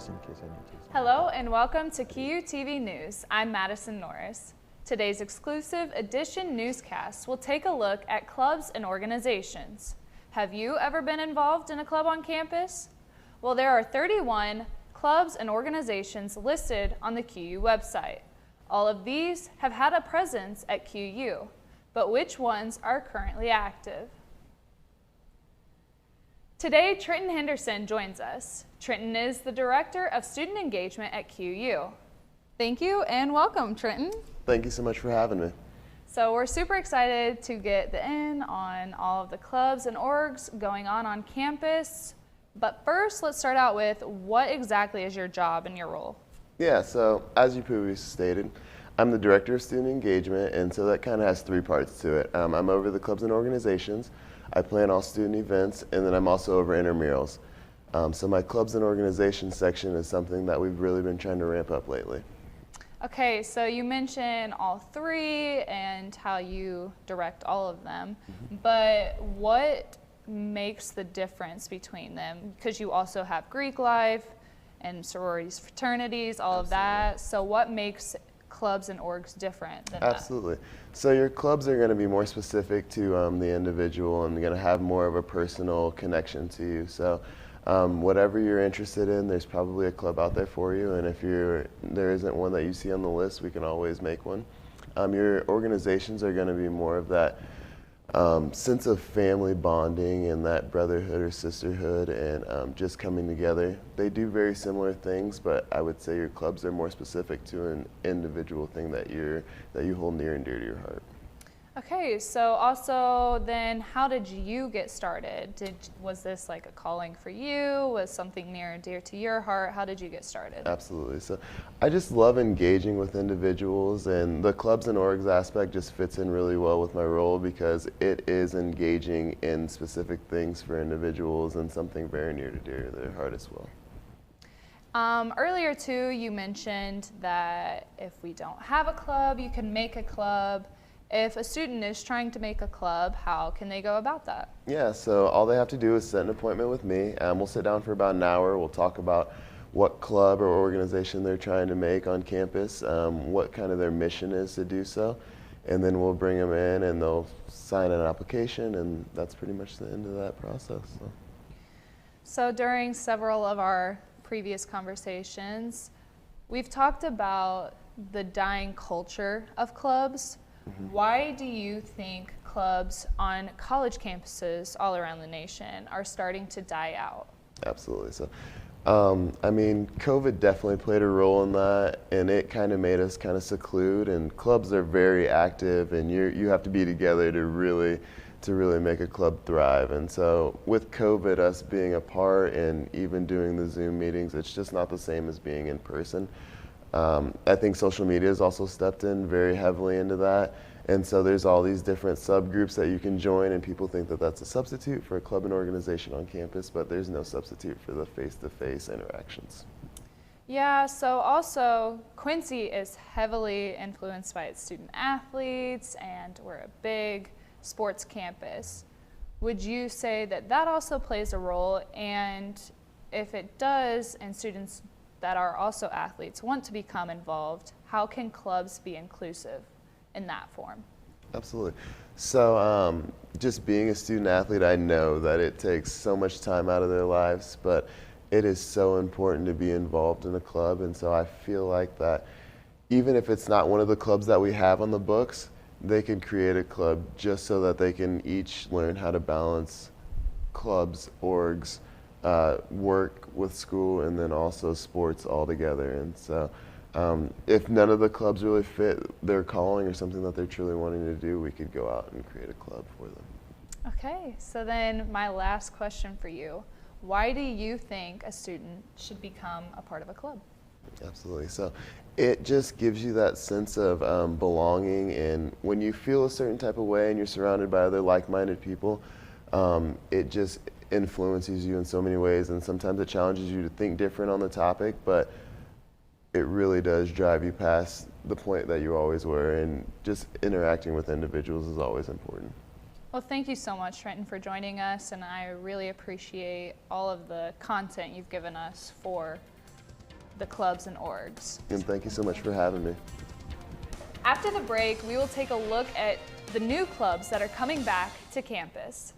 just in case I need to. Hello and welcome to QUTV News. I'm Madison Norris. Today's exclusive edition newscast will take a look at clubs and organizations. Have you ever been involved in a club on campus? Well, there are 31 clubs and organizations listed on the QU website. All of these have had a presence at QU, but which ones are currently active? Today, Trenton Henderson joins us. Trenton is the Director of Student Engagement at QU. Thank you and welcome, Trenton. Thank you so much for having me. So we're super excited to get the in on all of the clubs and orgs going on campus. But first, let's start out with what exactly is your job and your role? Yeah, so as you previously stated, I'm the Director of Student Engagement, and so that kind of has three parts to it. I'm over the clubs and organizations, I plan all student events, and then I'm also over intramurals. So my clubs and organizations section is something that we've really been trying to ramp up lately. Okay, so you mentioned all three and how you direct all of them, but what makes the difference between them? Because you also have Greek life and sororities, fraternities, all of that. So what makes clubs and orgs different than Absolutely. So your clubs are going to be more specific to the individual and going to have more of a personal connection to you. So whatever you're interested in, there's probably a club out there for you, and if there isn't one that you see on the list, we can always make one. Your organizations are going to be more of that sense of family bonding and that brotherhood or sisterhood and just coming together. They do very similar things, but I would say your clubs are more specific to an individual thing that you hold near and dear to your heart. Okay, so also then how did you get started? Was this like a calling for you? Was something near and dear to your heart? How did you get started? Absolutely. So I just love engaging with individuals, and the clubs and orgs aspect just fits in really well with my role because it is engaging in specific things for individuals and something very near to dear to their heart as well. Earlier too, you mentioned that if we don't have a club, you can make a club. If a student is trying to make a club, how can they go about that? Yeah, so all they have to do is set an appointment with me. We'll sit down for about an hour. We'll talk about what club or organization they're trying to make on campus, what kind of their mission is to do so, and then we'll bring them in and they'll sign an application, and that's pretty much the end of that process. So during several of our previous conversations, we've talked about the dying culture of clubs. Why do you think clubs on college campuses all around the nation are starting to die out? Absolutely. So, I mean, COVID definitely played a role in that, and it kind of made us kind of seclude, and clubs are very active, and you have to be together to really make a club thrive. And so with COVID, us being apart and even doing the Zoom meetings, it's just not the same as being in person. I think social media has also stepped in very heavily into that, and so there's all these different subgroups that you can join, and people think that that's a substitute for a club and organization on campus, but there's no substitute for the face-to-face interactions. Yeah, so also Quincy is heavily influenced by its student athletes, and we're a big sports campus. Would you say that that also plays a role, and if it does, and students that are also athletes want to become involved, how can clubs be inclusive in that form? Absolutely. So just being a student athlete, I know that it takes so much time out of their lives, but it is so important to be involved in a club, and so I feel like that even if it's not one of the clubs that we have on the books, they can create a club just so that they can each learn how to balance clubs, orgs, work with school, and then also sports all together. And so if none of the clubs really fit their calling or something that they're truly wanting to do, we could go out and create a club for them. Okay, so then my last question for you. Why do you think a student should become a part of a club? Absolutely. So it just gives you that sense of belonging, and when you feel a certain type of way and you're surrounded by other like-minded people, it just influences you in so many ways, and sometimes it challenges you to think different on the topic, but it really does drive you past the point that you always were, and just interacting with individuals is always important. Well, thank you so much, Trenton, for joining us, and I really appreciate all of the content you've given us for the clubs and orgs. And thank you so much for having me. After the break, we will take a look at the new clubs that are coming back to campus.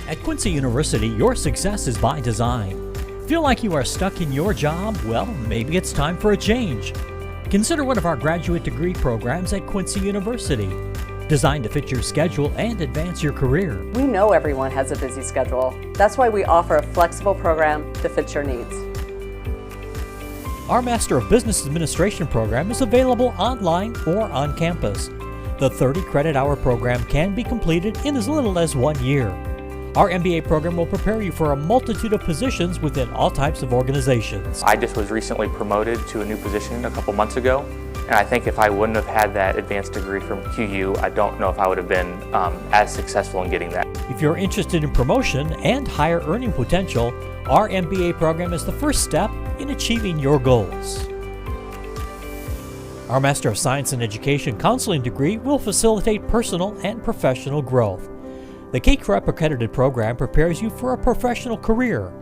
At Quincy University, your success is by design. Feel like you are stuck in your job? Well, maybe it's time for a change. Consider one of our graduate degree programs at Quincy University, designed to fit your schedule and advance your career. We know everyone has a busy schedule. That's why we offer a flexible program to fit your needs. Our Master of Business Administration program is available online or on campus. The 30 credit hour program can be completed in as little as 1 year. Our MBA program will prepare you for a multitude of positions within all types of organizations. I just was recently promoted to a new position a couple months ago, and I think if I wouldn't have had that advanced degree from QU, I don't know if I would have been as successful in getting that. If you're interested in promotion and higher earning potential, our MBA program is the first step in achieving your goals. Our Master of Science in Education counseling degree will facilitate personal and professional growth. The KCREP accredited program prepares you for a professional career,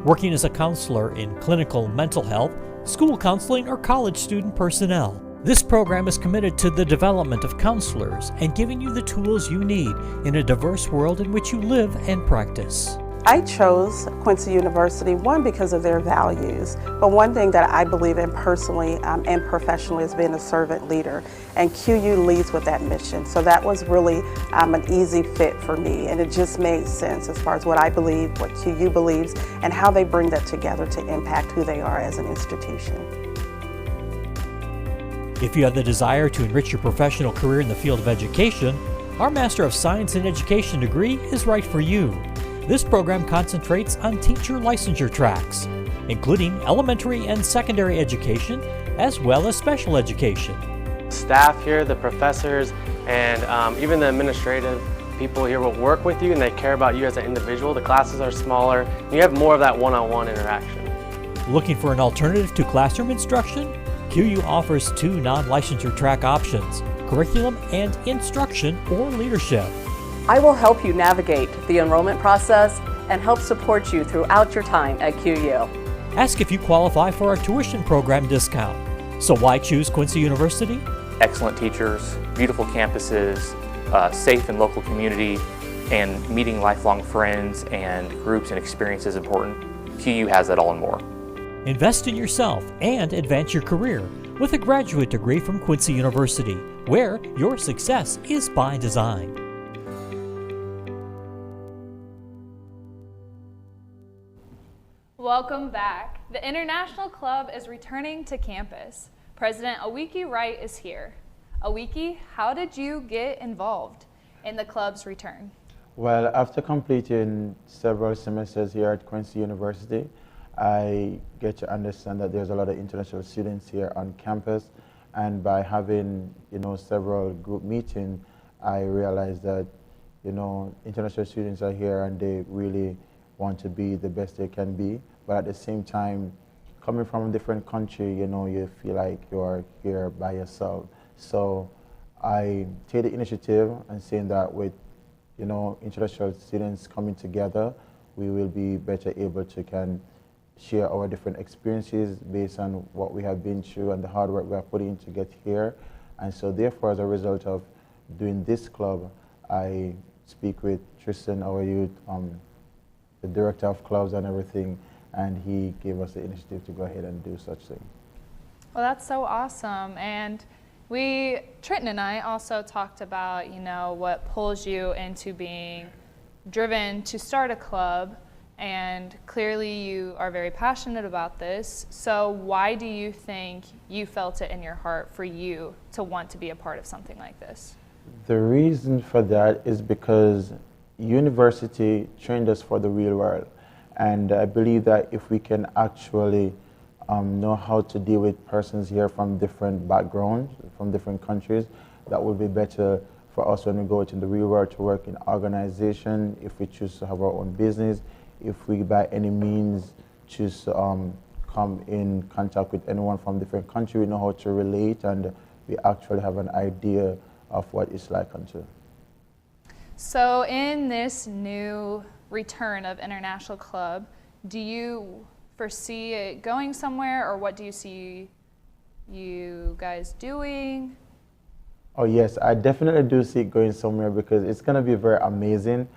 working as a counselor in clinical mental health, school counseling, or college student personnel. This program is committed to the development of counselors and giving you the tools you need in a diverse world in which you live and practice. I chose Quincy University, one, because of their values, but one thing that I believe in personally and professionally is being a servant leader, and QU leads with that mission. So that was really an easy fit for me, and it just made sense as far as what I believe, what QU believes, and how they bring that together to impact who they are as an institution. If you have the desire to enrich your professional career in the field of education, our Master of Science in Education degree is right for you. This program concentrates on teacher licensure tracks, including elementary and secondary education, as well as special education. Staff here, the professors, and even the administrative people here will work with you and they care about you as an individual. The classes are smaller, and you have more of that one-on-one interaction. Looking for an alternative to classroom instruction? QU offers 2 non-licensure track options, curriculum and instruction or leadership. I will help you navigate the enrollment process and help support you throughout your time at QU. Ask if you qualify for our tuition program discount. So why choose Quincy University? Excellent teachers, beautiful campuses, safe and local community, and meeting lifelong friends and groups and experiences important. QU has that all and more. Invest in yourself and advance your career with a graduate degree from Quincy University, where your success is by design. Welcome back. The International Club is returning to campus. President Ouekie Wright is here. Ouekie, how did you get involved in the club's return? Well, after completing several semesters here at Quincy University, I get to understand that there's a lot of international students here on campus, and by having, several group meetings, I realized that, international students are here and they really want to be the best they can be, but at the same time, coming from a different country, you feel like you're here by yourself. So I take the initiative and saying that with, international students coming together, we will be better able to share our different experiences based on what we have been through and the hard work we are putting to get here. And so therefore, as a result of doing this club, I speak with Tristan, our youth, the director of clubs and everything, and he gave us the initiative to go ahead and do such thing. Well, that's so awesome. And Trenton and I also talked about, what pulls you into being driven to start a club, and clearly you are very passionate about this. So why do you think you felt it in your heart for you to want to be a part of something like this? The reason for that is because university trained us for the real world. And I believe that if we can actually know how to deal with persons here from different backgrounds, from different countries, that would be better for us when we go into the real world to work in organization, if we choose to have our own business, if we by any means choose to come in contact with anyone from different countries, we know how to relate, and we actually have an idea of what it's like unto. So in this new return of International Club, do you foresee it going somewhere, or what do you see you guys doing? Oh yes, I definitely do see it going somewhere because it's going to be very amazing.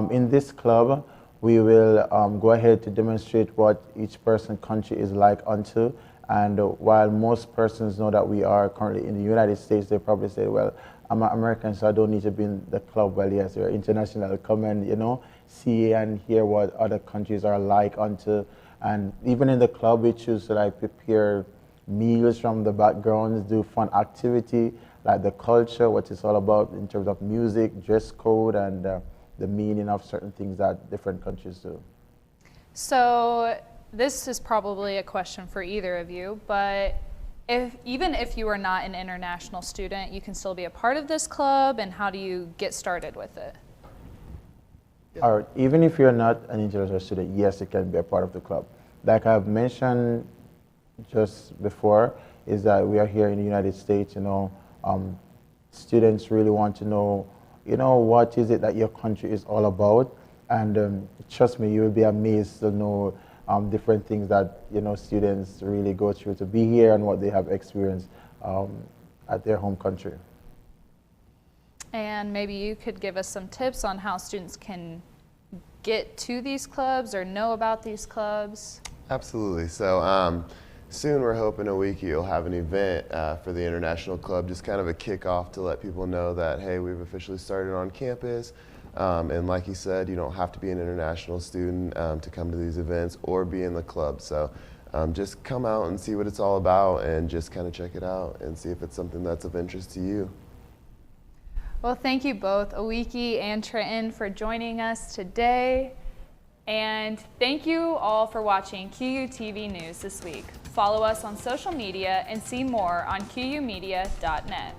In this club, we will go ahead to demonstrate what each person's country is like unto. And while most persons know that we are currently in the United States, they probably say, well, I'm an American, so I don't need to be in the club. Well, yes, we're international. Come and, you know, see and hear what other countries are like unto. And even in the club, we choose to like prepare meals from the backgrounds, do fun activity, like the culture, what it's all about in terms of music, dress code, and the meaning of certain things that different countries do. So this is probably a question for either of you, but even if you are not an international student, you can still be a part of this club, and how do you get started with it? Or even if you're not an international student, yes, you can be a part of the club. Like I've mentioned just before, is that we are here in the United States, you know, students really want to know, you know, what is it that your country is all about, and trust me, you will be amazed to know different things that, you know, students really go through to be here and what they have experienced at their home country. And maybe you could give us some tips on how students can get to these clubs or know about these clubs. Absolutely. So soon we're hoping Ouekie will have an event for the International Club, just kind of a kickoff to let people know that, hey, we've officially started on campus. And like he said, you don't have to be an international student to come to these events or be in the club. So just come out and see what it's all about and just kind of check it out and see if it's something that's of interest to you. Well, thank you both, Ouekie and Trenton, for joining us today. And thank you all for watching QUTV News this week. Follow us on social media and see more on QUmedia.net.